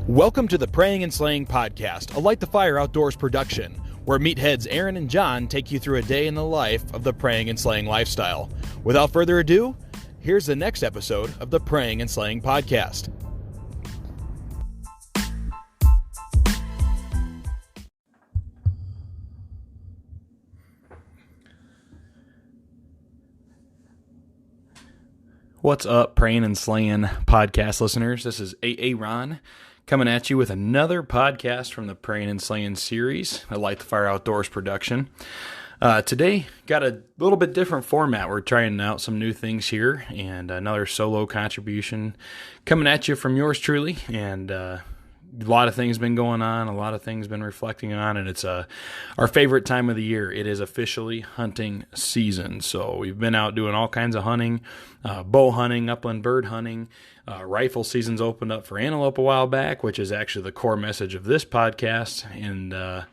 Welcome to the Praying and Slaying Podcast, a Light the Fire Outdoors production, where meatheads Aaron and John take you through a day in the life of the praying and slaying lifestyle. Without further ado, here's the next episode of the Praying and Slaying Podcast. What's up, Praying and Slaying Podcast listeners? This is A-Aron coming at you with another podcast from the Praying and Slaying series, a Light the Fire Outdoors production. Today, got a little bit different format. We're trying out some new things here, and another solo contribution coming at you from yours truly. And a lot of things been going on, a lot of things been reflecting on, and it's our favorite time of the year. It is officially hunting season. So we've been out doing all kinds of hunting, bow hunting, upland bird hunting. Rifle season's opened up for antelope a while back, which is actually the core message of this podcast. And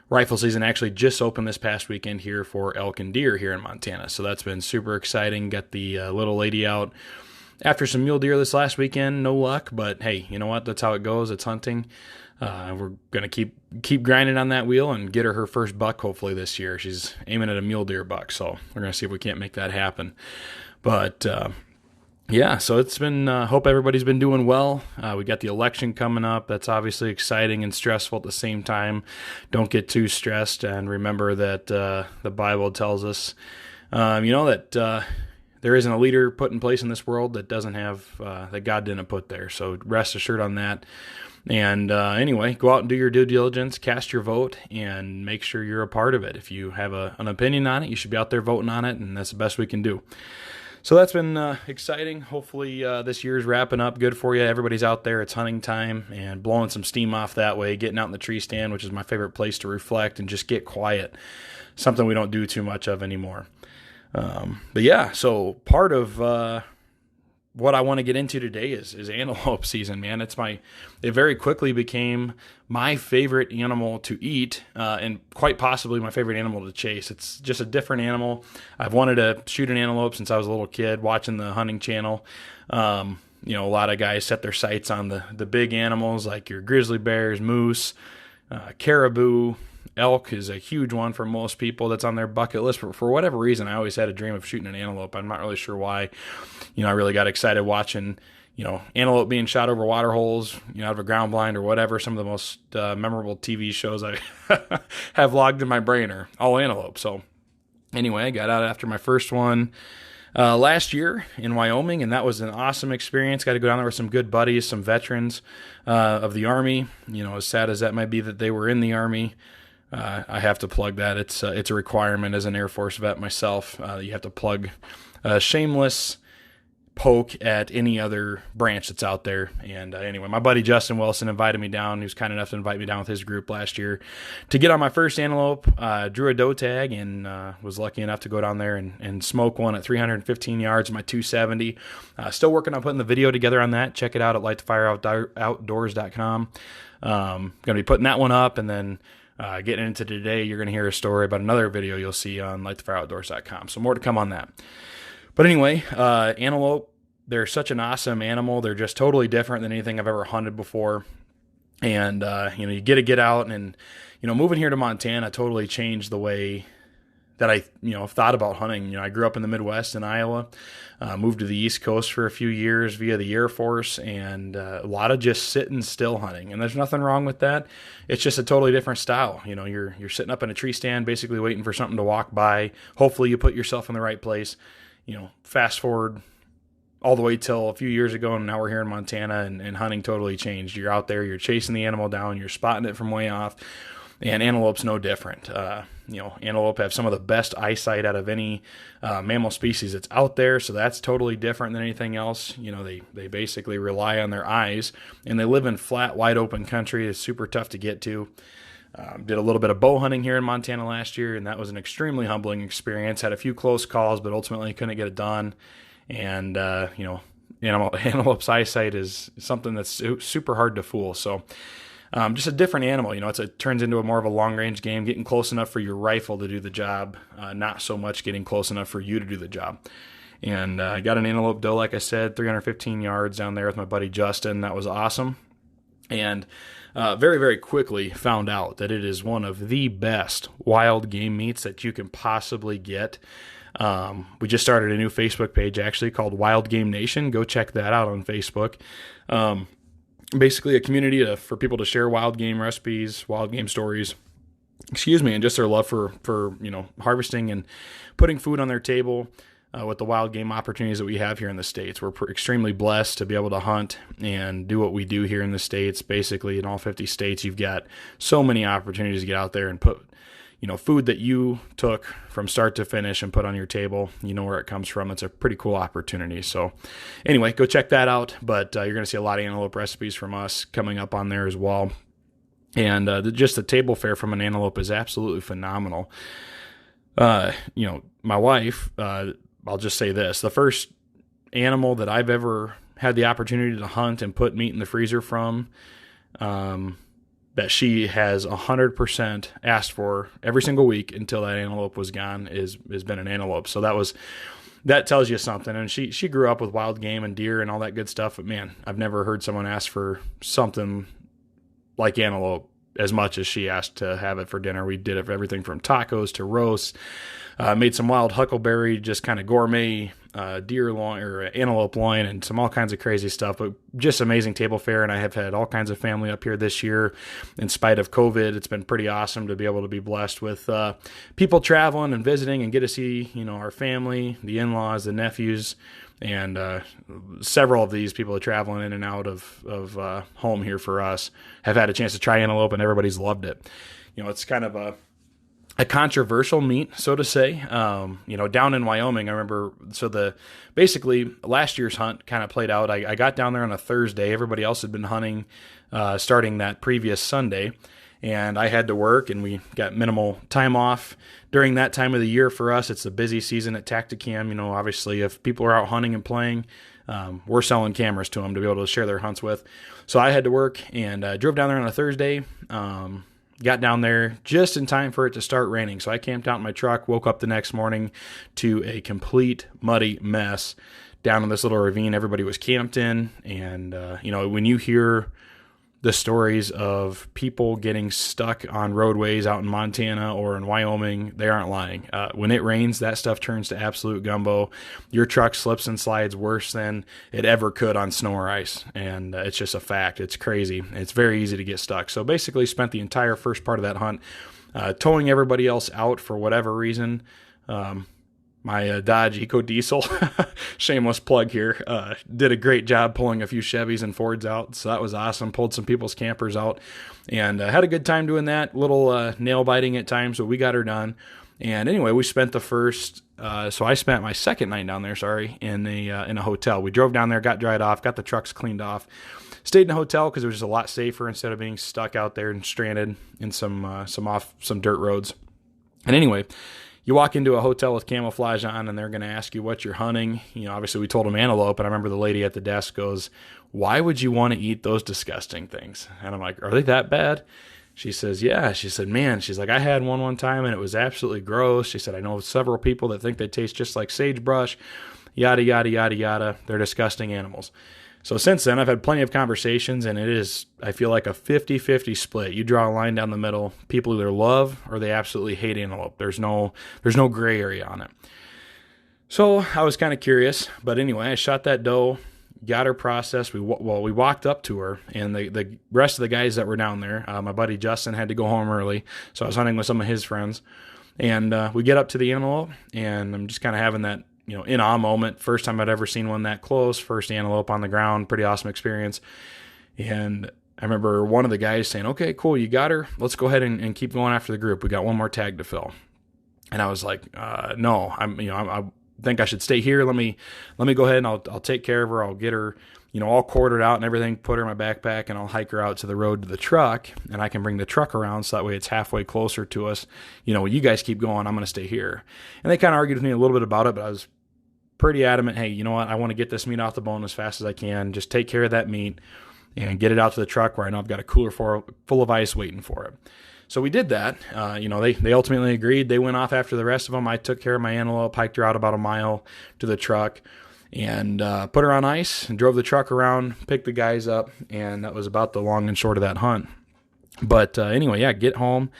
rifle season actually just opened this past weekend here for elk and deer here in Montana. So that's been super exciting. Got the little lady out after some mule deer this last weekend. No luck, but hey, you know what? That's how it goes. It's hunting. We're going to keep grinding on that wheel and get her first buck hopefully this year. She's aiming at a mule deer buck, so we're going to see if we can't make that happen. But yeah, so it's been, hope everybody's been doing well. We got the election coming up. That's obviously exciting and stressful at the same time. Don't get too stressed, and remember that the Bible tells us, that there isn't a leader put in place in this world that doesn't have, that God didn't put there. So rest assured on that. And anyway, go out and do your due diligence, cast your vote, and make sure you're a part of it. If you have an opinion on it, you should be out there voting on it, and that's the best we can do. So that's been exciting. Hopefully this year's wrapping up good for you. Everybody's out there. It's hunting time and blowing some steam off that way, getting out in the tree stand, which is my favorite place to reflect and just get quiet, something we don't do too much of anymore. But yeah, so part of what I want to get into today is antelope season, man. It very quickly became my favorite animal to eat, and quite possibly my favorite animal to chase. It's just a different animal. I've wanted to shoot an antelope since I was a little kid, watching the hunting channel. A lot of guys set their sights on the big animals like your grizzly bears, moose, caribou. Elk is a huge one for most people that's on their bucket list. But for whatever reason, I always had a dream of shooting an antelope. I'm not really sure why. I really got excited watching, antelope being shot over water holes, out of a ground blind or whatever. Some of the most memorable TV shows I have logged in my brain are all antelope. So anyway, I got out after my first one last year in Wyoming, and that was an awesome experience. Got to go down there with some good buddies, some veterans of the Army. As sad as that might be that they were in the Army, I have to plug that. It's a requirement as an Air Force vet myself. You have to plug a shameless poke at any other branch that's out there. And anyway, my buddy Justin Wilson invited me down. He was kind enough to invite me down with his group last year to get on my first antelope. Drew a doe tag and was lucky enough to go down there and smoke one at 315 yards, my 270. Still working on putting the video together on that. Check it out at lightthefireoutdoors.com. Going to be putting that one up, and then getting into today, you're going to hear a story about another video you'll see on lightthefireoutdoors.com. So more to come on that. But anyway, antelope, they're such an awesome animal. They're just totally different than anything I've ever hunted before. And, you get out and, moving here to Montana totally changed the way that I, thought about hunting. I grew up in the Midwest in Iowa, moved to the East Coast for a few years via the Air Force, and a lot of just sitting still hunting. And there's nothing wrong with that. It's just a totally different style. You're sitting up in a tree stand, basically waiting for something to walk by. Hopefully you put yourself in the right place. Fast forward all the way till a few years ago, and now we're here in Montana, and hunting totally changed. You're out there, you're chasing the animal down, you're spotting it from way off. And antelope's no different. Antelope have some of the best eyesight out of any mammal species that's out there, so that's totally different than anything else. They basically rely on their eyes, and they live in flat, wide open country. It's super tough to get to. Did a little bit of bow hunting here in Montana last year, and that was an extremely humbling experience. Had a few close calls, but ultimately couldn't get it done. And, antelope's eyesight is something that's super hard to fool. So just a different animal. It turns into more of a long-range game, getting close enough for your rifle to do the job, not so much getting close enough for you to do the job. And I got an antelope doe, like I said, 315 yards down there with my buddy Justin. That was awesome. And very, very quickly found out that it is one of the best wild game meats that you can possibly get. We just started a new Facebook page actually called Wild Game Nation. Go check that out on Facebook. Basically a community for people to share wild game recipes, wild game stories, and just their love for harvesting and putting food on their table. With the wild game opportunities that we have here in the States. We're extremely blessed to be able to hunt and do what we do here in the States. Basically, in all 50 states, you've got so many opportunities to get out there and put, food that you took from start to finish and put on your table. You know where it comes from. It's a pretty cool opportunity. So anyway, go check that out. But you're going to see a lot of antelope recipes from us coming up on there as well. And just the table fare from an antelope is absolutely phenomenal. My wife... I'll just say this. The first animal that I've ever had the opportunity to hunt and put meat in the freezer from, that she has 100% asked for every single week until that antelope was gone has been an antelope. So that tells you something. And she grew up with wild game and deer and all that good stuff. But man, I've never heard someone ask for something like antelope as much as she asked to have it for dinner. We did everything from tacos to roasts. Made some wild huckleberry, just kind of gourmet deer loin or antelope loin, and some all kinds of crazy stuff. But just amazing table fare, and I have had all kinds of family up here this year. In spite of COVID, it's been pretty awesome to be able to be blessed with people traveling and visiting and get to see our family, the in-laws, the nephews, and several of these people traveling in and out of home here for us have had a chance to try antelope, and everybody's loved it. It's kind of a controversial meat, so to say. Down in Wyoming, I remember, basically last year's hunt kind of played out. I got down there on a Thursday. Everybody else had been hunting starting that previous Sunday, and I had to work, and we got minimal time off during that time of the year for us. It's the busy season at Tacticam. Obviously, if people are out hunting and playing, we're selling cameras to them to be able to share their hunts with. So I had to work and drove down there on a Thursday. Got down there just in time for it to start raining. So I camped out in my truck, woke up the next morning to a complete muddy mess down in this little ravine everybody was camped in. And, when you hear the stories of people getting stuck on roadways out in Montana or in Wyoming, they aren't lying. When it rains, that stuff turns to absolute gumbo. Your truck slips and slides worse than it ever could on snow or ice. And it's just a fact. It's crazy. It's very easy to get stuck. So basically spent the entire first part of that hunt towing everybody else out for whatever reason. My Dodge EcoDiesel, shameless plug here, did a great job pulling a few Chevys and Fords out, so that was awesome. Pulled some people's campers out, and had a good time doing that. Little nail biting at times, but we got her done. And anyway, we spent so I spent my second night down there, in a hotel. We drove down there, got dried off, got the trucks cleaned off, stayed in a hotel because it was just a lot safer instead of being stuck out there and stranded in some dirt roads. And anyway, you walk into a hotel with camouflage on, and they're going to ask you what you're hunting. Obviously we told them antelope, and I remember the lady at the desk goes, "Why would you want to eat those disgusting things?" And I'm like, "Are they that bad?" She says, "Yeah." She said, "Man," she's like, "I had one time, and it was absolutely gross." She said, "I know several people that think they taste just like sagebrush, yada, yada, yada, yada. They're disgusting animals." So since then, I've had plenty of conversations, and it is, I feel like, a 50-50 split. You draw a line down the middle. People either love or they absolutely hate antelope. There's no gray area on it. So I was kind of curious, but anyway, I shot that doe, got her processed. We walked up to her, and the rest of the guys that were down there, my buddy Justin had to go home early, so I was hunting with some of his friends. And we get up to the antelope, and I'm just kind of having that in awe moment. First time I'd ever seen one that close. First antelope on the ground. Pretty awesome experience. And I remember one of the guys saying, "Okay, cool, you got her. Let's go ahead and keep going after the group. We got one more tag to fill." And I was like, "No, I think I should stay here. Let me go ahead and I'll take care of her. I'll get her, all quartered out and everything, put her in my backpack, and I'll hike her out to the road to the truck, and I can bring the truck around so that way it's halfway closer to us. You guys keep going. I'm going to stay here." And they kind of argued with me a little bit about it, but I was pretty adamant. Hey, you know what? I want to get this meat off the bone as fast as I can. Just take care of that meat and get it out to the truck where I know I've got a cooler full of ice waiting for it. So we did that. They ultimately agreed. They went off after the rest of them. I took care of my antelope, hiked her out about a mile to the truck. and put her on ice and drove the truck around, picked the guys up, and that was about the long and short of that hunt. But anyway, yeah, get home.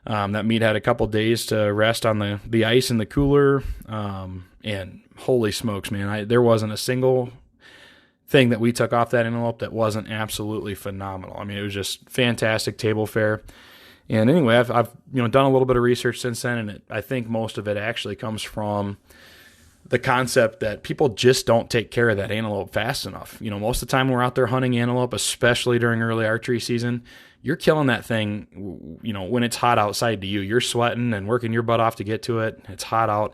That meat had a couple days to rest on the ice in the cooler, and holy smokes, man, there wasn't a single thing that we took off that antelope that wasn't absolutely phenomenal. I mean, it was just fantastic table fare. And anyway, I've done a little bit of research since then, and I think most of it actually comes from the concept that people just don't take care of that antelope fast enough. Most of the time when we're out there hunting antelope, especially during early archery season, you're killing that thing, when it's hot outside to you. You're sweating and working your butt off to get to it. It's hot out,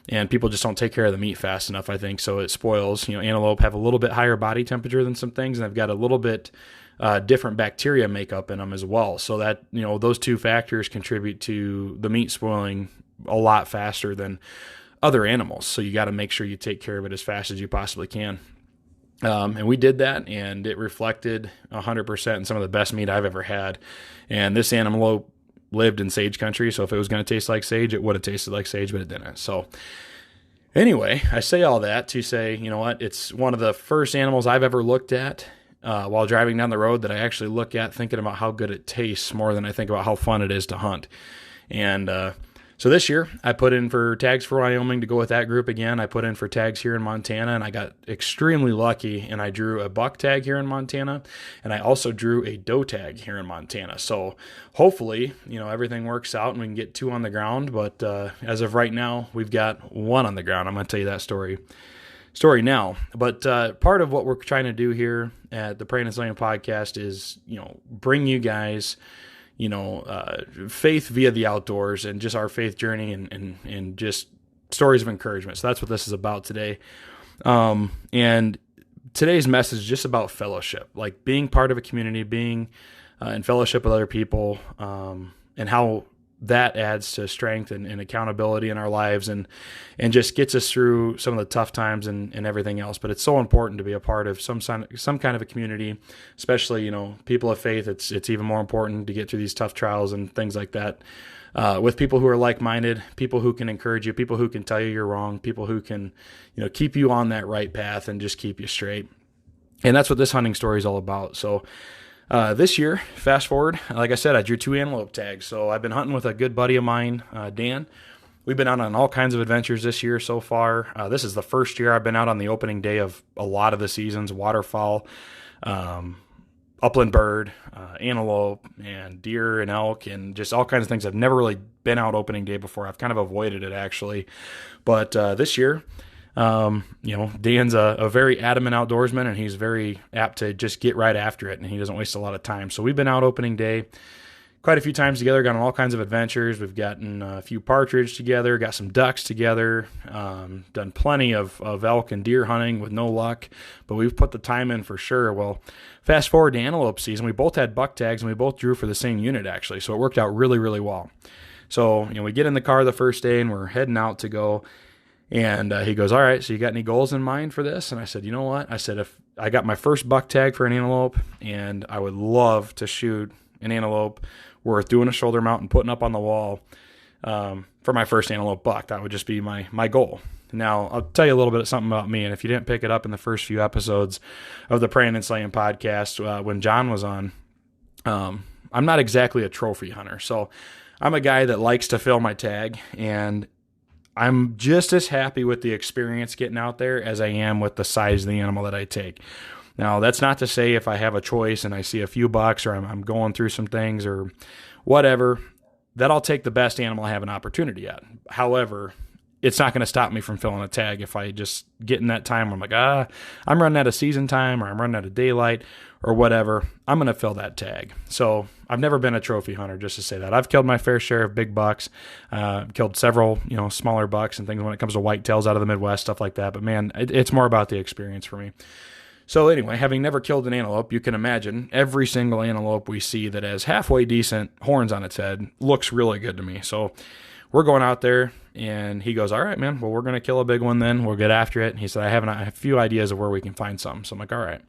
and people just don't take care of the meat fast enough, I think, so it spoils. Antelope have a little bit higher body temperature than some things, and they've got a little bit different bacteria makeup in them as well. So that, those two factors contribute to the meat spoiling a lot faster than other animals. So you got to make sure you take care of it as fast as you possibly can. And we did that, and it reflected 100% in some of the best meat I've ever had. And this antelope lived in sage country, so if it was going to taste like sage, it would have tasted like sage, but it didn't. So anyway, I say all that to say, it's one of the first animals I've ever looked at while driving down the road that I actually look at thinking about how good it tastes more than I think about how fun it is to hunt. And so this year, I put in for tags for Wyoming to go with that group again. I put in for tags here in Montana, and I got extremely lucky, and I drew a buck tag here in Montana, and I also drew a doe tag here in Montana. So hopefully, everything works out and we can get 2 on the ground, but as of right now, we've got 1 on the ground. I'm going to tell you that story now. But part of what we're trying to do here at the Praying and Slaying podcast is, bring you guys faith via the outdoors and just our faith journey and just stories of encouragement. So that's what this is about today. And today's message is just about fellowship, like being part of a community, being in fellowship with other people, and how that adds to strength and accountability in our lives and just gets us through some of the tough times and everything else. But it's so important to be a part of some kind of a community, especially, people of faith. It's even more important to get through these tough trials and things like that, with people who are like-minded, people who can encourage you, people who can tell you you're wrong, people who can, keep you on that right path and just keep you straight. And that's what this hunting story is all about. So, this year, fast forward, like I said, I drew 2 antelope tags. So I've been hunting with a good buddy of mine, Dan. We've been out on all kinds of adventures this year so far. This is the first year I've been out on the opening day of a lot of the seasons: waterfowl, upland bird, antelope, and deer and elk, and just all kinds of things. I've never really been out opening day before. I've kind of avoided it, actually. But this year, Dan's a very adamant outdoorsman, and he's very apt to just get right after it, and he doesn't waste a lot of time. So we've been out opening day quite a few times together, gone on all kinds of adventures. We've gotten a few partridge together, got some ducks together, done plenty of elk and deer hunting with no luck, but we've put the time in for sure. Well, fast forward to antelope season, we both had buck tags, and we both drew for the same unit, actually, so it worked out really, really well. So, we get in the car the first day, and we're heading out to go. And he goes, all right, so you got any goals in mind for this? And I said, you know what? I said, if I got my first buck tag for an antelope, and I would love to shoot an antelope worth doing a shoulder mount and putting up on the wall for my first antelope buck. That would just be my goal. Now, I'll tell you a little bit of something about me, and if you didn't pick it up in the first few episodes of the Praying and Slaying podcast when John was on, I'm not exactly a trophy hunter. So I'm a guy that likes to fill my tag, and I'm just as happy with the experience getting out there as I am with the size of the animal that I take. Now, that's not to say if I have a choice and I see a few bucks, or I'm going through some things or whatever, that I'll take the best animal I have an opportunity at. However, it's not going to stop me from filling a tag if I just get in that time where I'm like, I'm running out of season time, or I'm running out of daylight, or whatever. I'm going to fill that tag. So I've never been a trophy hunter, just to say that. I've killed my fair share of big bucks, killed several, smaller bucks and things when it comes to whitetails out of the Midwest, stuff like that. But man, it's more about the experience for me. So anyway, having never killed an antelope, you can imagine every single antelope we see that has halfway decent horns on its head looks really good to me. So we're going out there, and he goes, all right, man, well, we're going to kill a big one then. We'll get after it. And he said, I have a few ideas of where we can find some. So I'm like, all right.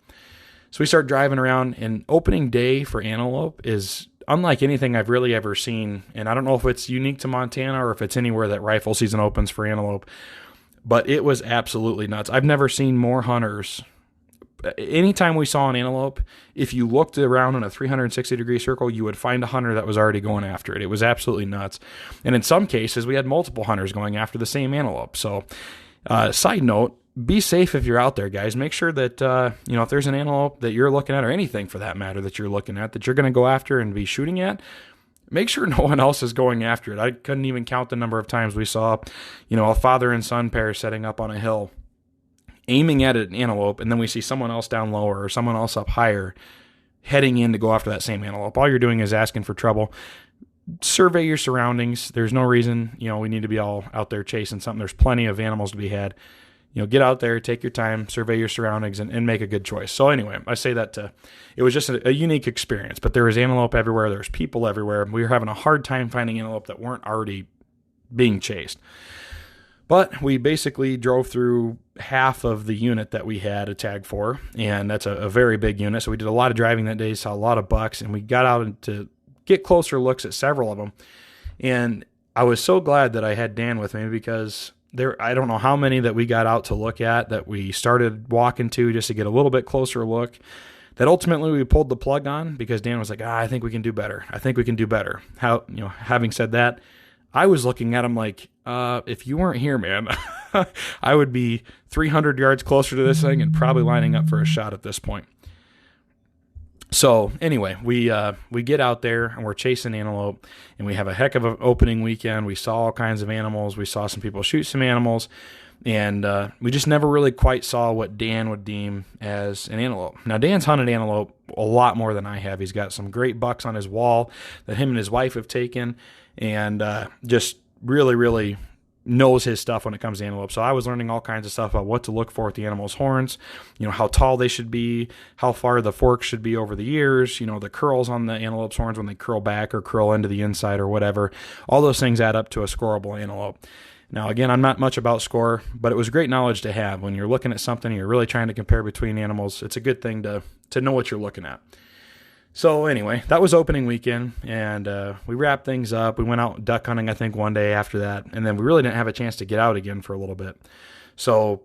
So we start driving around, and opening day for antelope is unlike anything I've really ever seen. And I don't know if it's unique to Montana or if it's anywhere that rifle season opens for antelope. But it was absolutely nuts. I've never seen more hunters. Anytime we saw an antelope, if you looked around in a 360-degree circle, you would find a hunter that was already going after it. It was absolutely nuts. And in some cases, we had multiple hunters going after the same antelope. So, side note, be safe if you're out there, guys. Make sure that, if there's an antelope that you're looking at, or anything for that matter that you're looking at, that you're going to go after and be shooting at, make sure no one else is going after it. I couldn't even count the number of times we saw, a father and son pair setting up on a hill, aiming at an antelope, and then we see someone else down lower or someone else up higher heading in to go after that same antelope. All you're doing is asking for trouble. Survey your surroundings. There's no reason, we need to be all out there chasing something. There's plenty of animals to be had. Get out there, take your time, survey your surroundings, and make a good choice. So anyway, I say that it was just a unique experience, but there was antelope everywhere. There's people everywhere. We were having a hard time finding antelope that weren't already being chased. But we basically drove through half of the unit that we had a tag for, and that's a very big unit. So we did a lot of driving that day, saw a lot of bucks, and we got out to get closer looks at several of them. And I was so glad that I had Dan with me, because I don't know how many that we got out to look at, that we started walking to just to get a little bit closer look, that ultimately we pulled the plug on because Dan was like, I think we can do better. I think we can do better. Having said that, I was looking at him like, if you weren't here, man, I would be 300 yards closer to this thing and probably lining up for a shot at this point. So anyway, we get out there and we're chasing antelope, and we have a heck of an opening weekend. We saw all kinds of animals. We saw some people shoot some animals, and we just never really quite saw what Dan would deem as an antelope. Now, Dan's hunted antelope a lot more than I have. He's got some great bucks on his wall that him and his wife have taken, and just really, really knows his stuff when it comes to antelope. So I was learning all kinds of stuff about what to look for at the animal's horns, how tall they should be, how far the forks should be over the ears, the curls on the antelope's horns when they curl back or curl into the inside or whatever. All those things add up to a scoreable antelope. Now, again, I'm not much about score, but it was great knowledge to have. When you're looking at something and you're really trying to compare between animals, it's a good thing to know what you're looking at. So anyway, that was opening weekend, and we wrapped things up. We went out duck hunting, I think, one day after that, and then we really didn't have a chance to get out again for a little bit. So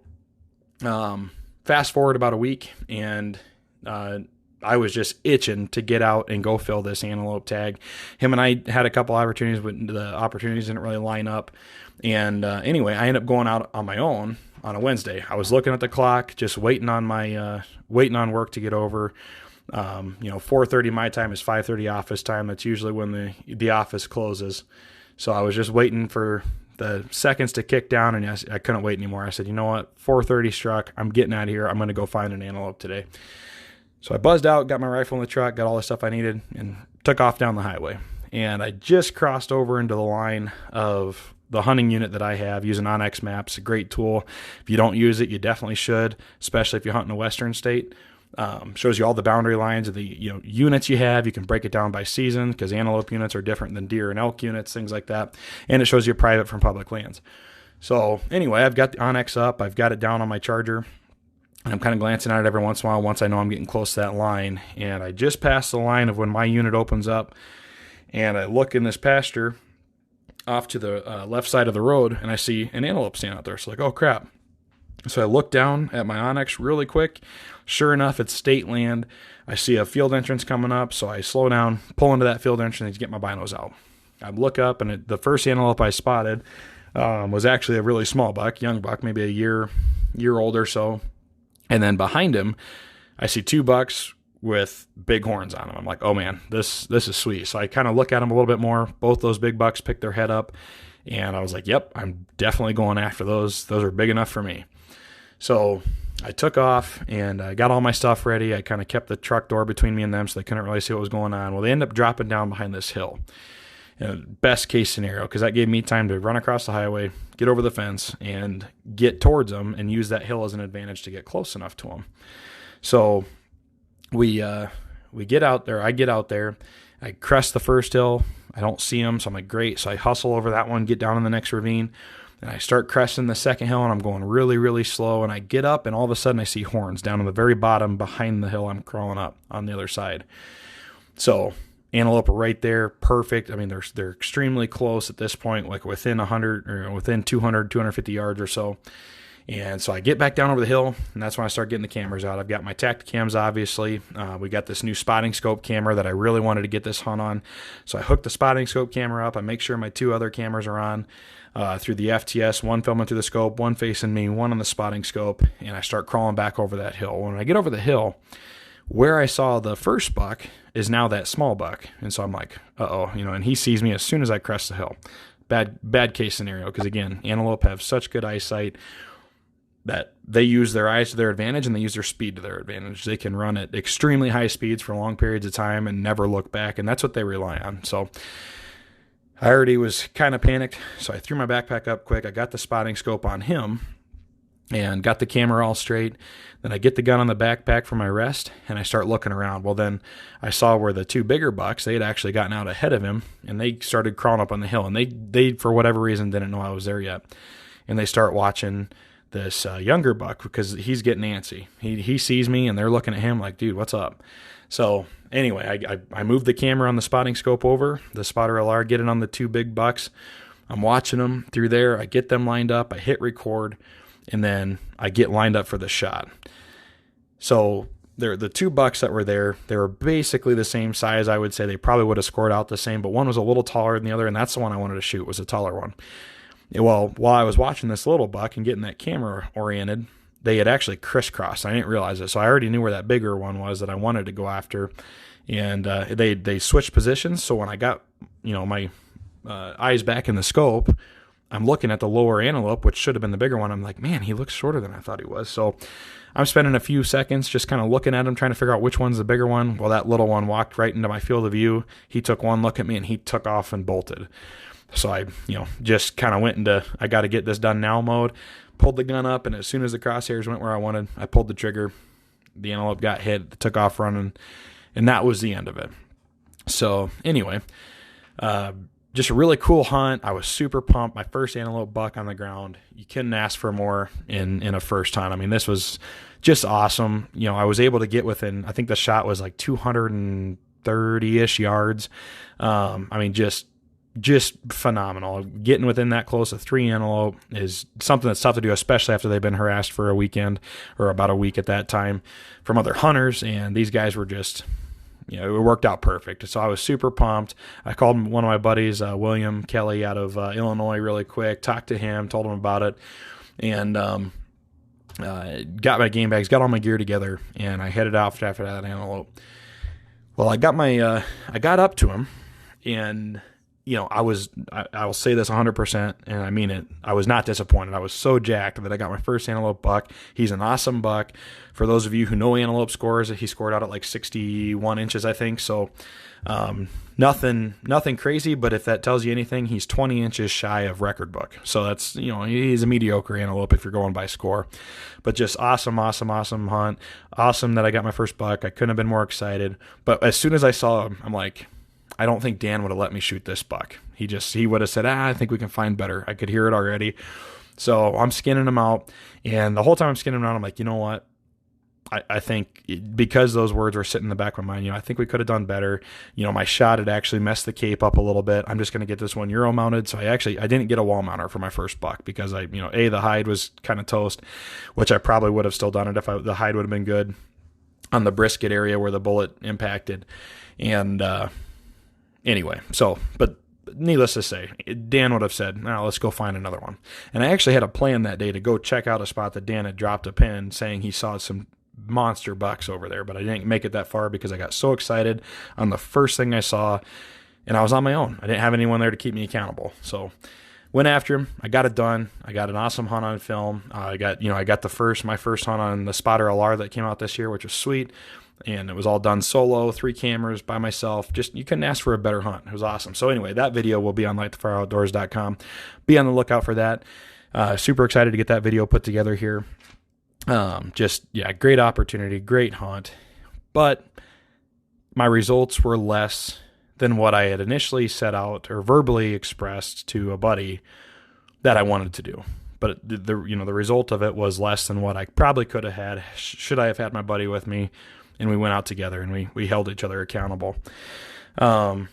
fast forward about a week, and I was just itching to get out and go fill this antelope tag. Him and I had a couple opportunities, but the opportunities didn't really line up. And anyway, I ended up going out on my own on a Wednesday. I was looking at the clock, just waiting on work to get over. 4:30 my time is 5:30 office time. That's usually when the office closes. So I was just waiting for the seconds to kick down, and I couldn't wait anymore. I said, you know what? 4:30 struck. I'm getting out of here. I'm going to go find an antelope today. So I buzzed out, got my rifle in the truck, got all the stuff I needed, and took off down the highway. And I just crossed over into the line of the hunting unit that I have using Onyx Maps. A great tool. If you don't use it, you definitely should, especially if you hunt in a western state. Shows you all the boundary lines of the units you have. You can break it down by season, because antelope units are different than deer and elk units, things like that. And it shows you private from public lands. So anyway, I've got the Onyx up. I've got it down on my charger. And I'm kind of glancing at it every once in a while once I know I'm getting close to that line. And I just passed the line of when my unit opens up. And I look in this pasture off to the left side of the road, and I see an antelope standing out there. So like, oh crap. So I look down at my Onyx really quick. Sure enough, it's state land. I see a field entrance coming up, so I slow down, pull into that field entrance, and get my binos out. I look up, and the first antelope I spotted was actually a really small buck, young buck, maybe a year old or so. And then behind him, I see two bucks with big horns on them. I'm like, oh man, this is sweet. So I kind of look at them a little bit more. Both those big bucks pick their head up, and I was like, yep, I'm definitely going after those. Those are big enough for me. So I took off, and I got all my stuff ready. I kind of kept the truck door between me and them so they couldn't really see what was going on. Well, they ended up dropping down behind this hill. Best case scenario, because that gave me time to run across the highway, get over the fence, and get towards them and use that hill as an advantage to get close enough to them. So we get out there. I get out there. I crest the first hill. I don't see them, so I'm like, great. So I hustle over that one, get down in the next ravine, and I start cresting the second hill, and I'm going really, really slow, and I get up, and all of a sudden I see horns down on the very bottom behind the hill I'm crawling up on the other side. So Antelope are right there, perfect. I mean, they're extremely close at this point, like within 100 or within 200, 250 yards or so. And so I get back down over the hill, and that's when I start getting the cameras out. I've got my Tacticams, obviously. We got this new spotting scope camera that I really wanted to get this hunt on. So I hook the spotting scope camera up. I make sure my 2 other cameras are on through the FTS, one filming through the scope, one facing me, one on the spotting scope, and I start crawling back over that hill. When I get over the hill, where I saw the first buck is now that small buck. And so I'm like, uh-oh, and he sees me as soon as I crest the hill. Bad case scenario, because again, antelope have such good eyesight that they use their eyes to their advantage and they use their speed to their advantage. They can run at extremely high speeds for long periods of time and never look back, and that's what they rely on. So I already was kind of panicked, so I threw my backpack up quick. I got the spotting scope on him and got the camera all straight. Then I get the gun on the backpack for my rest, and I start looking around. Well, then I saw where the 2 bigger bucks, they had actually gotten out ahead of him, and they started crawling up on the hill, and they for whatever reason, didn't know I was there yet. And they start watching this younger buck because he's getting antsy. He sees me, and they're looking at him like, dude, what's up? So anyway, I moved the camera on the spotting scope over, the spotter LR, get it on the 2 big bucks. I'm watching them through there. I get them lined up. I hit record, and then I get lined up for the shot. So the 2 bucks that were there, they were basically the same size. I would say they probably would have scored out the same, but one was a little taller than the other, and that's the one I wanted to shoot, was a taller one. Well, while I was watching this little buck and getting that camera oriented, they had actually crisscrossed. I didn't realize it, so I already knew where that bigger one was that I wanted to go after, and they switched positions. So when I got my eyes back in the scope, I'm looking at the lower antelope, which should have been the bigger one. I'm like, man, he looks shorter than I thought he was. So I'm spending a few seconds just kind of looking at him, trying to figure out which one's the bigger one. Well, that little one walked right into my field of view. He took one look at me, and he took off and bolted. So I, just kind of went into, I got to get this done now mode, pulled the gun up, and as soon as the crosshairs went where I wanted, I pulled the trigger. The antelope got hit, took off running, and that was the end of it. So anyway, just a really cool hunt. I was super pumped. My first antelope buck on the ground. You couldn't ask for more in a first hunt. I mean, this was just awesome. I was able to get within, I think the shot was like 230-ish yards. I mean, just phenomenal. Getting within that close of 3 antelope is something that's tough to do, especially after they've been harassed for a weekend or about a week at that time from other hunters. And these guys were just, it worked out perfect. So I was super pumped. I called one of my buddies, William Kelly out of Illinois really quick, talked to him, told him about it, and got my game bags, got all my gear together, and I headed out after that antelope. Well, I got up to him, and I will say this 100%, and I mean it. I was not disappointed. I was so jacked that I got my first antelope buck. He's an awesome buck. For those of you who know antelope scores, he scored out at like 61 inches, I think. So nothing crazy, but if that tells you anything, he's 20 inches shy of record book. So that's, he's a mediocre antelope if you're going by score. But just awesome hunt. Awesome that I got my first buck. I couldn't have been more excited. But as soon as I saw him, I'm like, I don't think Dan would have let me shoot this buck. He would have said, I think we can find better. I could hear it already. So I'm skinning him out. And the whole time I'm skinning him out, I'm like, you know what? I think because those words were sitting in the back of my mind, I think we could have done better. My shot had actually messed the cape up a little bit. I'm just going to get this one Euro mounted. So I didn't get a wall mounter for my first buck because the hide was kind of toast, which I probably would have still done it if the hide would have been good on the brisket area where the bullet impacted. And, anyway, but needless to say, Dan would have said, let's go find another one. And I actually had a plan that day to go check out a spot that Dan had dropped a pin saying he saw some monster bucks over there, but I didn't make it that far because I got so excited on the first thing I saw, and I was on my own. I didn't have anyone there to keep me accountable. So went after him. I got it done. I got an awesome hunt on film. I got my first hunt on the spotter LR that came out this year, which was sweet. And it was all done solo, 3 cameras by myself. Just, you couldn't ask for a better hunt. It was awesome. So anyway, that video will be on lightthefireoutdoors.com. Be on the lookout for that. Super excited to get that video put together here. Great opportunity, great hunt. But my results were less than what I had initially set out or verbally expressed to a buddy that I wanted to do. But the result of it was less than what I probably could have had should I have had my buddy with me. And we went out together and we held each other accountable. And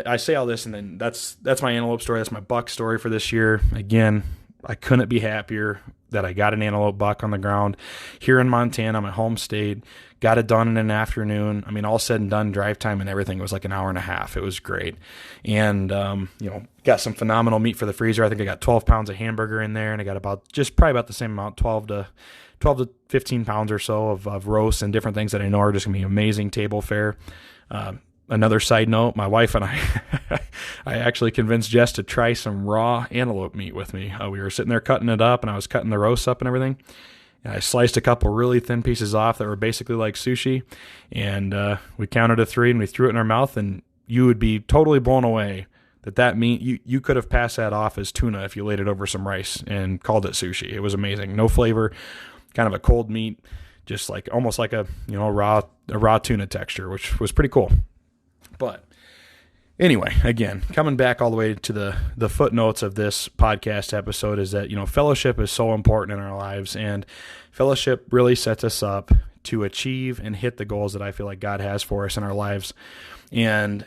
I say all this, and then that's my antelope story. That's my buck story for this year. Again, I couldn't be happier that I got an antelope buck on the ground here in Montana, my home state. Got it done in an afternoon. I mean, all said and done, drive time and everything was like an hour and a half. It was great. And, got some phenomenal meat for the freezer. I think I got 12 pounds of hamburger in there, and I got probably about the same amount, 12 to 15 pounds or so of roast and different things that I know are just going to be amazing table fare. Another side note, my wife and I actually convinced Jess to try some raw antelope meat with me. We were sitting there cutting it up, and I was cutting the roast up and everything. And I sliced a couple really thin pieces off that were basically like sushi. And we counted to 3, and we threw it in our mouth, and you would be totally blown away that meat, you could have passed that off as tuna if you laid it over some rice and called it sushi. It was amazing. No flavor, kind of a cold meat, just like almost like a raw tuna texture, which was pretty cool. But anyway, again, coming back all the way to the footnotes of this podcast episode is that, fellowship is so important in our lives, and fellowship really sets us up to achieve and hit the goals that I feel like God has for us in our lives. And,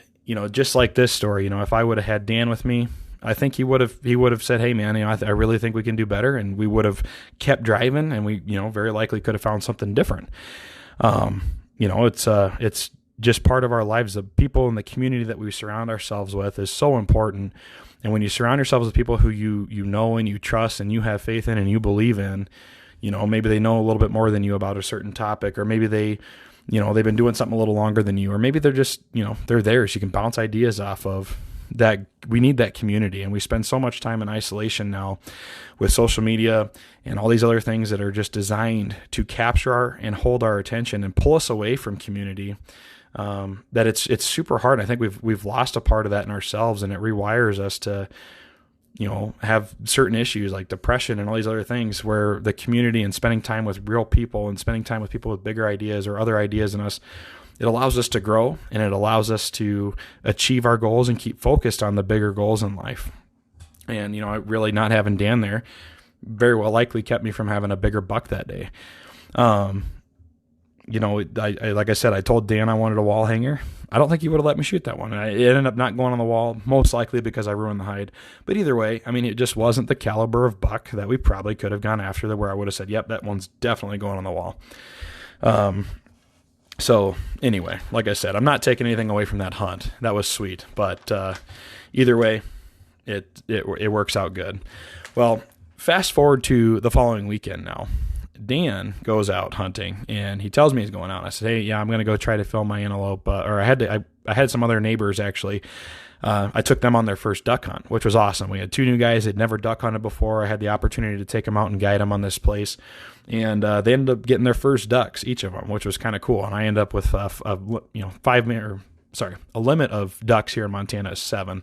just like this story, if I would have had Dan with me, I think he would have said, "Hey man, I really think we can do better," and we would have kept driving, and we, very likely could have found something different. It's just part of our lives. The people in the community that we surround ourselves with is so important. And when you surround yourselves with people who you know and you trust and you have faith in and you believe in, maybe they know a little bit more than you about a certain topic, or maybe they've been doing something a little longer than you, or maybe they're just, they're there so you can bounce ideas off of. That we need that community, and we spend so much time in isolation now with social media and all these other things that are just designed to capture and hold our attention and pull us away from community. That it's super hard. I think we've lost a part of that in ourselves, and it rewires us to, have certain issues like depression and all these other things, where the community and spending time with real people and spending time with people with bigger ideas or other ideas than us, it allows us to grow, and it allows us to achieve our goals and keep focused on the bigger goals in life. And, really not having Dan there very well likely kept me from having a bigger buck that day. Like I said, I told Dan I wanted a wall hanger. I don't think he would have let me shoot that one. It ended up not going on the wall, most likely because I ruined the hide. But either way, it just wasn't the caliber of buck that we probably could have gone after, where I would have said, yep, that one's definitely going on the wall. So anyway, like I said, I'm not taking anything away from that hunt. That was sweet. But either way, it works out good. Well, fast forward to the following weekend now. Dan goes out hunting, and he tells me he's going out. I said, "Hey, yeah, I'm going to go try to film my antelope." I had some other neighbors actually. I took them on their first duck hunt, which was awesome. We had 2 new guys that never duck hunted before. I had the opportunity to take them out and guide them on this place, and they ended up getting their first ducks, each of them, which was kind of cool. And I ended up with a limit of ducks here in Montana is 7,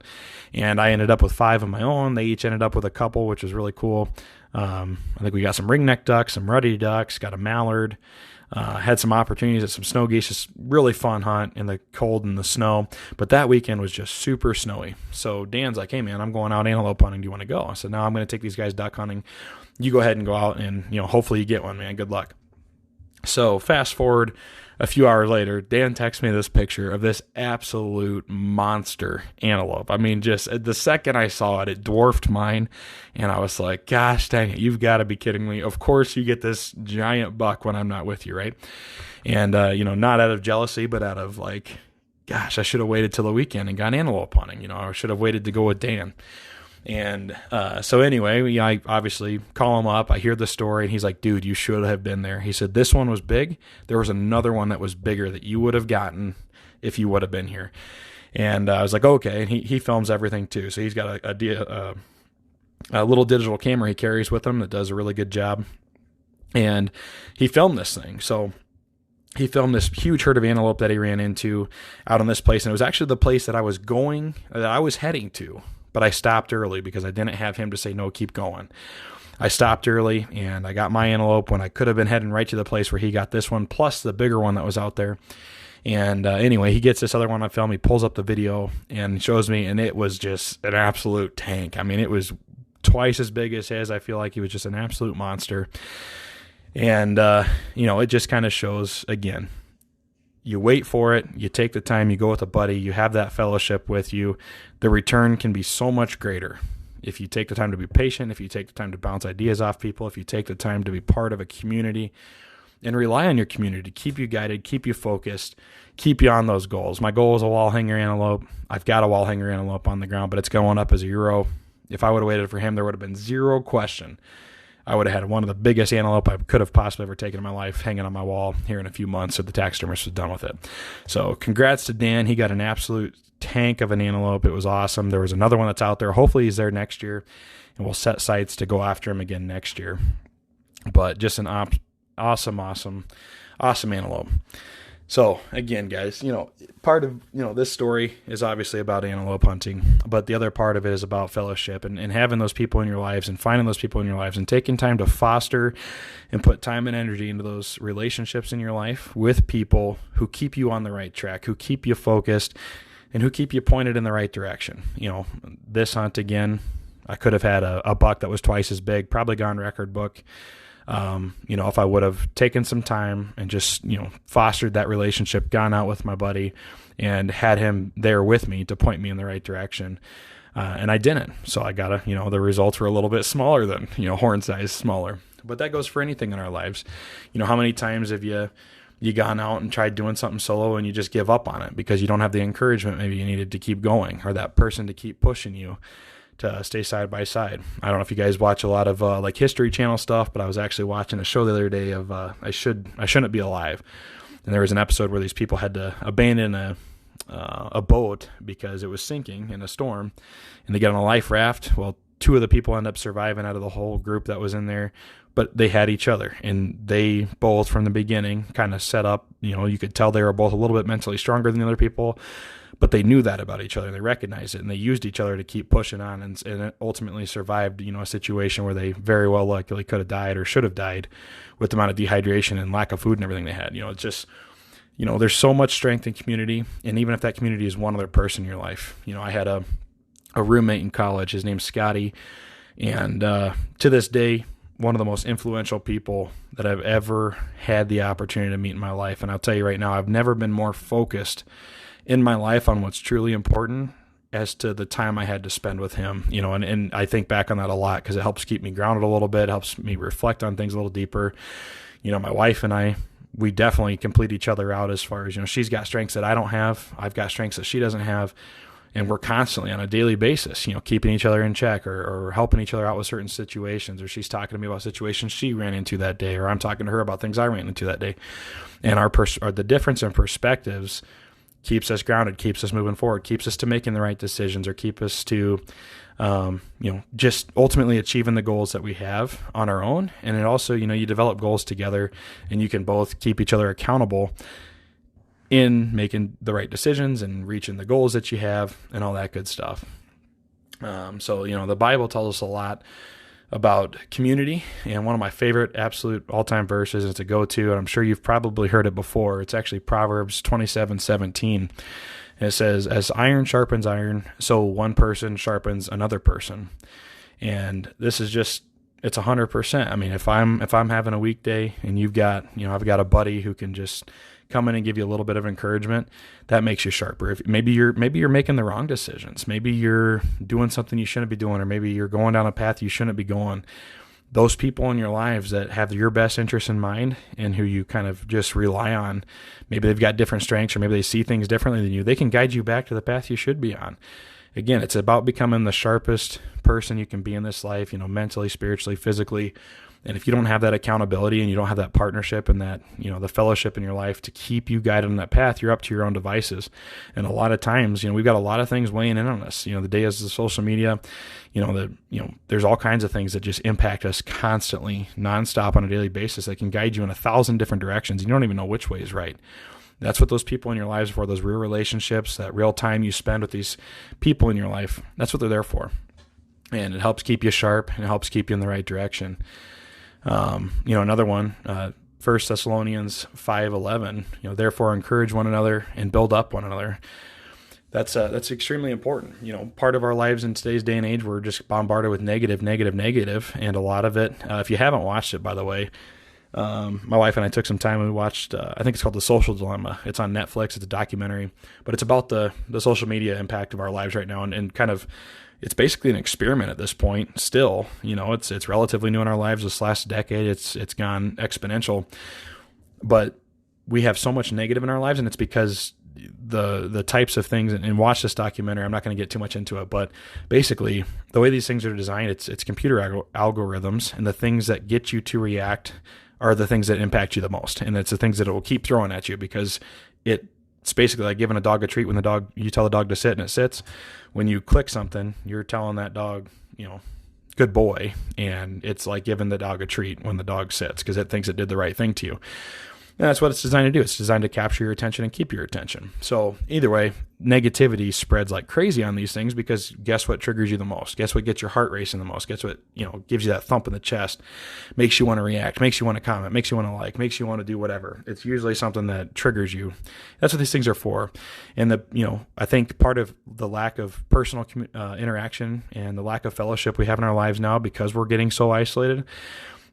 and I ended up with 5 of my own. They each ended up with a couple, which was really cool. I think we got some ringneck ducks, some ruddy ducks, got a mallard, had some opportunities at some snow geese. Just really fun hunt in the cold and the snow. But that weekend was just super snowy. So Dan's like, "Hey man, I'm going out antelope hunting. Do you want to go?" I said, "No, I'm going to take these guys duck hunting. You go ahead and go out, and hopefully you get one, man. Good luck." So fast forward a few hours later, Dan texts me this picture of this absolute monster antelope. Just the second I saw it, it dwarfed mine. And I was like, gosh dang it, you've got to be kidding me. Of course you get this giant buck when I'm not with you, right? And, not out of jealousy, but out of like, gosh, I should have waited till the weekend and gone antelope hunting. I should have waited to go with Dan. And so anyway, I obviously call him up. I hear the story, and he's like, "Dude, you should have been there." He said, "This one was big. There was another one that was bigger that you would have gotten if you would have been here." And I was like, "Okay." And he films everything too. So he's got a little digital camera he carries with him that does a really good job. And he filmed this thing. So he filmed this huge herd of antelope that he ran into out on this place. And it was actually the place that I was heading to. But I stopped early because I didn't have him to say, "No, keep going." I stopped early, and I got my antelope when I could have been heading right to the place where he got this one, plus the bigger one that was out there. And anyway, he gets this other one on film. He pulls up the video and shows me, and it was just an absolute tank. It was twice as big as his. I feel like he was just an absolute monster. And, it just kind of shows, again, you wait for it, you take the time, you go with a buddy, you have that fellowship with you, the return can be so much greater. If you take the time to be patient, if you take the time to bounce ideas off people, if you take the time to be part of a community and rely on your community to keep you guided, keep you focused, keep you on those goals. My goal is a wall hanger antelope. I've got a wall hanger antelope on the ground, but it's going up as a euro. If I would have waited for him, there would have been zero question. I would have had one of the biggest antelope I could have possibly ever taken in my life hanging on my wall here in a few months, so the taxidermist was done with it. So congrats to Dan. He got an absolute tank of an antelope. It was awesome. There was another one that's out there. Hopefully he's there next year, and we'll set sights to go after him again next year. But just an awesome antelope. So again, guys, part of, this story is obviously about antelope hunting, but the other part of it is about fellowship and having those people in your lives and finding those people in your lives and taking time to foster and put time and energy into those relationships in your life with people who keep you on the right track, who keep you focused, and who keep you pointed in the right direction. This hunt again, I could have had a buck that was twice as big, probably gone record book. If I would have taken some time and just, fostered that relationship, gone out with my buddy and had him there with me to point me in the right direction. And I didn't. So I got the results were a little bit smaller than, horn size smaller, but that goes for anything in our lives. How many times have you gone out and tried doing something solo and you just give up on it because you don't have the encouragement maybe you needed to keep going, or that person to keep pushing you to stay side by side. I don't know if you guys watch a lot of History Channel stuff, but I was actually watching a show the other day of I Shouldn't Be Alive, and there was an episode where these people had to abandon a boat because it was sinking in a storm, and they get on a life raft. Well, two of the people end up surviving out of the whole group that was in there, but they had each other, and they both from the beginning kind of set up. You could tell they were both a little bit mentally stronger than the other people, but they knew that about each other, and they recognized it, and they used each other to keep pushing on, and it ultimately survived, a situation where they very well likely could have died or should have died with the amount of dehydration and lack of food and everything they had. It's just, there's so much strength in community, and even if that community is one other person in your life. I had a roommate in college. His name's Scotty, and to this day, one of the most influential people that I've ever had the opportunity to meet in my life. And I'll tell you right now, I've never been more focused in my life on what's truly important as to the time I had to spend with him, and I think back on that a lot because it helps keep me grounded a little bit, helps me reflect on things a little deeper. My wife and I, we definitely complete each other out as far as, she's got strengths that I don't have. I've got strengths that she doesn't have. And we're constantly on a daily basis, keeping each other in check or helping each other out with certain situations, or she's talking to me about situations she ran into that day, or I'm talking to her about things I ran into that day. And the difference in perspectives keeps us grounded, keeps us moving forward, keeps us to making the right decisions, or keep us to, just ultimately achieving the goals that we have on our own. And it also, you develop goals together, and you can both keep each other accountable in making the right decisions and reaching the goals that you have and all that good stuff. So the Bible tells us a lot about community, and one of my favorite absolute all-time verses is to go to, and I'm sure you've probably heard it before. It's actually Proverbs 27:17. And it says, "As iron sharpens iron, so one person sharpens another person." And this is just, it's 100%. I mean, if I'm having a weekday and you've got, I've got a buddy who can just come in and give you a little bit of encouragement, that makes you sharper. If maybe you're making the wrong decisions, maybe you're doing something you shouldn't be doing, or maybe you're going down a path you shouldn't be going. Those people in your lives that have your best interests in mind and who you kind of just rely on, maybe they've got different strengths, or maybe they see things differently than you. They can guide you back to the path you should be on. Again, it's about becoming the sharpest person you can be in this life, mentally, spiritually, physically. And if you don't have that accountability and you don't have that partnership and that, the fellowship in your life to keep you guided on that path, you're up to your own devices. And a lot of times, we've got a lot of things weighing in on us. The days of social media, there's all kinds of things that just impact us constantly, nonstop on a daily basis that can guide you in 1,000 different directions. You don't even know which way is right. That's what those people in your lives are for, those real relationships, that real time you spend with these people in your life. That's what they're there for. And it helps keep you sharp, and it helps keep you in the right direction. Another one, 1 Thessalonians 5:11, therefore encourage one another and build up one another. That's extremely important. Part of our lives in today's day and age, we're just bombarded with negative. And a lot of it, if you haven't watched it, by the way, My wife and I took some time and we watched, I think it's called The Social Dilemma. It's on Netflix. It's a documentary, but it's about the social media impact of our lives right now, and kind of, it's basically an experiment at this point still. It's relatively new in our lives. This last decade, it's gone exponential, but we have so much negative in our lives, and it's because the types of things, and watch this documentary. I'm not going to get too much into it, but basically the way these things are designed, it's computer algorithms, and the things that get you to react are the things that impact you the most. And it's the things that it will keep throwing at you, because it's basically like giving a dog a treat. When you tell the dog to sit and it sits. When you click something, you're telling that dog, good boy. And it's like giving the dog a treat when the dog sits, because it thinks it did the right thing to you. And that's what it's designed to do. It's designed to capture your attention and keep your attention. So either way, negativity spreads like crazy on these things, because guess what triggers you the most? Guess what gets your heart racing the most? Guess what, gives you that thump in the chest, makes you want to react, makes you want to comment, makes you want to like, makes you want to do whatever. It's usually something that triggers you. That's what these things are for. And I think part of the lack of personal interaction and the lack of fellowship we have in our lives now, because we're getting so isolated,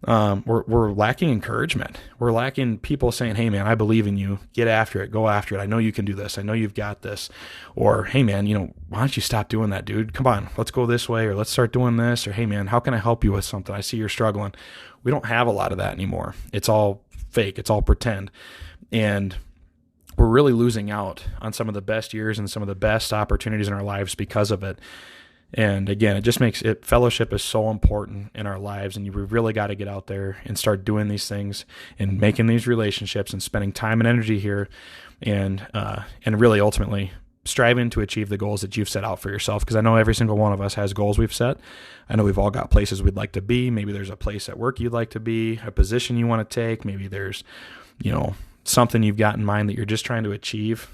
we're lacking encouragement. We're lacking people saying, hey man, I believe in you. Get after it. Go after it. I know you can do this. I know you've got this. Or, hey man, why don't you stop doing that, dude? Come on, let's go this way, or let's start doing this. Or, hey man, how can I help you with something? I see you're struggling. We don't have a lot of that anymore. It's all fake. It's all pretend. And we're really losing out on some of the best years and some of the best opportunities in our lives because of it. And again, it just makes it, fellowship is so important in our lives, and we've really got to get out there and start doing these things and making these relationships and spending time and energy here, and really ultimately striving to achieve the goals that you've set out for yourself. Because I know every single one of us has goals we've set. I know we've all got places we'd like to be. Maybe there's a place at work you'd like to be, a position you want to take. Maybe there's, something you've got in mind that you're just trying to achieve.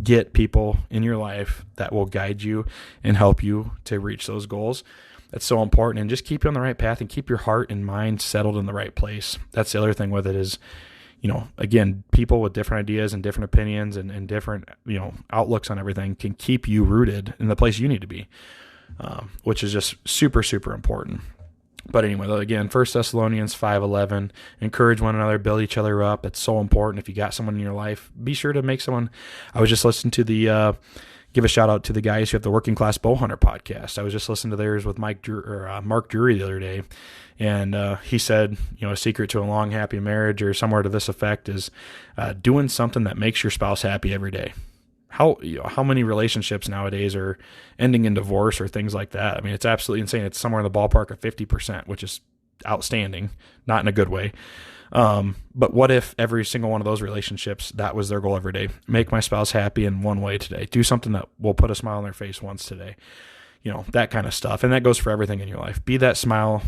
Get people in your life that will guide you and help you to reach those goals. That's so important. And just keep you on the right path and keep your heart and mind settled in the right place. That's the other thing with it is, again, people with different ideas and different opinions and different, outlooks on everything can keep you rooted in the place you need to be, which is just super, super important. But anyway, again, 1 Thessalonians 5:11, encourage one another, build each other up. It's so important. If you got someone in your life, be sure to make someone. I was just listening to give a shout out to the guys who have the Working Class Bowhunter podcast. I was just listening to theirs with Mark Drury the other day. And he said, a secret to a long, happy marriage, or somewhere to this effect, is doing something that makes your spouse happy every day. How many relationships nowadays are ending in divorce or things like that? I mean, it's absolutely insane. It's somewhere in the ballpark of 50%, which is outstanding, not in a good way. But what if every single one of those relationships, that was their goal every day? Make my spouse happy in one way today. Do something that will put a smile on their face once today. That kind of stuff. And that goes for everything in your life. Be that smile.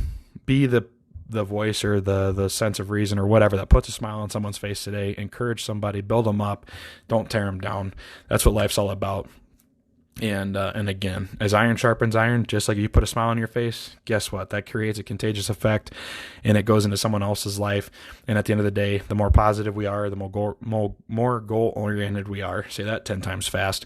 Be the voice or the sense of reason or whatever that puts a smile on someone's face today. Encourage somebody, build them up. Don't tear them down. That's what life's all about. And again, as iron sharpens iron, just like you put a smile on your face, guess what? That creates a contagious effect, and it goes into someone else's life. And at the end of the day, the more positive we are, the more goal-oriented we are. Say that 10 times fast.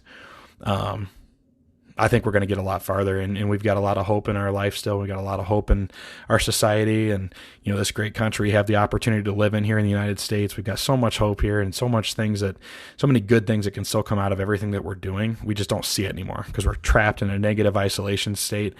I think we're going to get a lot farther, and we've got a lot of hope in our life still. We've got a lot of hope in our society and, this great country we have the opportunity to live in here in the United States. We've got so much hope here and so many good things that can still come out of everything that we're doing. We just don't see it anymore because we're trapped in a negative isolation state.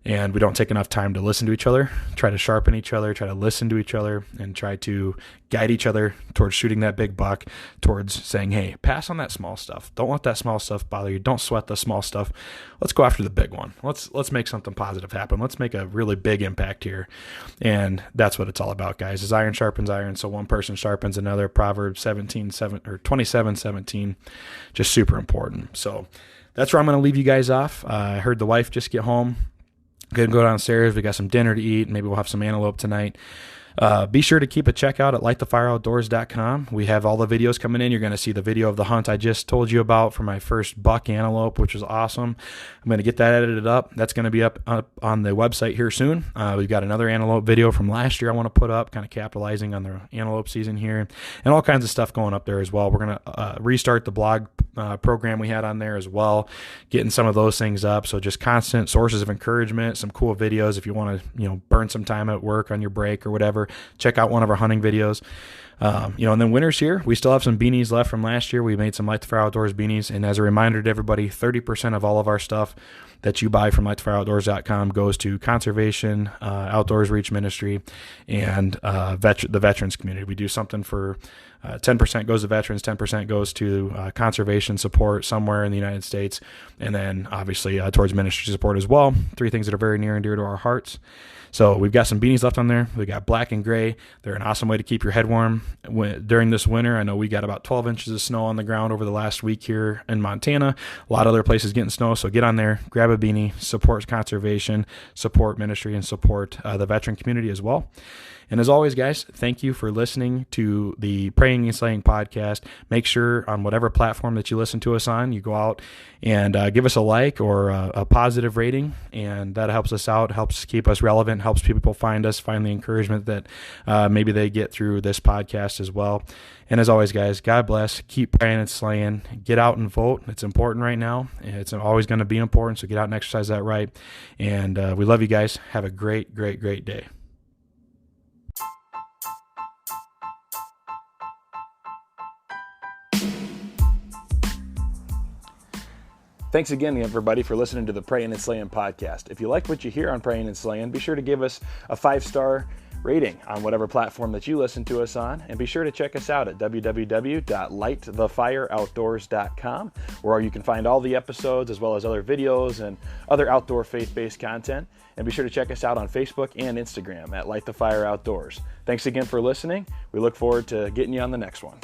And we don't take enough time to listen to each other, try to sharpen each other, try to listen to each other, and try to guide each other towards shooting that big buck, towards saying, hey, pass on that small stuff. Don't let that small stuff bother you. Don't sweat the small stuff. Let's go after the big one. Let's make something positive happen. Let's make a really big impact here. And that's what it's all about, guys. As iron sharpens iron, so one person sharpens another. Proverbs 27:17, just super important. So that's where I'm going to leave you guys off. I heard the wife just get home. Gonna go downstairs. We got some dinner to eat. Maybe we'll have some antelope tonight. Be sure to keep a check out at lightthefireoutdoors.com. We have all the videos coming in. You're going to see the video of the hunt I just told you about for my first buck antelope, which was awesome. I'm going to get that edited up. That's going to be up on the website here soon. We've got another antelope video from last year I want to put up, kind of capitalizing on the antelope season here, and all kinds of stuff going up there as well. We're going to restart the blog program we had on there as well, getting some of those things up. So just constant sources of encouragement, some cool videos if you want to, burn some time at work on your break or whatever. whatever, check out one of our hunting videos. And then winter's here. We still have some beanies left from last year. We made some Light the Fire Outdoors beanies. And as a reminder to everybody, 30% of all of our stuff that you buy from lightthefireoutdoors.com goes to conservation, Outdoors Reach Ministry, and the veterans community. We do something for 10% goes to veterans, 10% goes to conservation support somewhere in the United States, and then obviously towards ministry support as well. 3 things that are very near and dear to our hearts. So we've got some beanies left on there. We got black and gray. They're an awesome way to keep your head warm during this winter. I know we got about 12 inches of snow on the ground over the last week here in Montana. A lot of other places getting snow. So get on there, grab a beanie, support conservation, support ministry, and support the veteran community as well. And as always, guys, thank you for listening to the Praying and Slaying podcast. Make sure on whatever platform that you listen to us on, you go out and give us a like or a positive rating, and that helps us out, helps keep us relevant, helps people find us, find the encouragement that maybe they get through this podcast as well. And as always, guys, God bless. Keep praying and slaying. Get out and vote. It's important right now. It's always going to be important, so get out and exercise that right. And we love you guys. Have a great, great, great day. Thanks again, everybody, for listening to the Praying and Slaying podcast. If you like what you hear on Praying and Slaying, be sure to give us a 5-star rating on whatever platform that you listen to us on, and be sure to check us out at www.lightthefireoutdoors.com, where you can find all the episodes as well as other videos and other outdoor faith-based content. And be sure to check us out on Facebook and Instagram at Light the Fire Outdoors. Thanks again for listening. We look forward to getting you on the next one.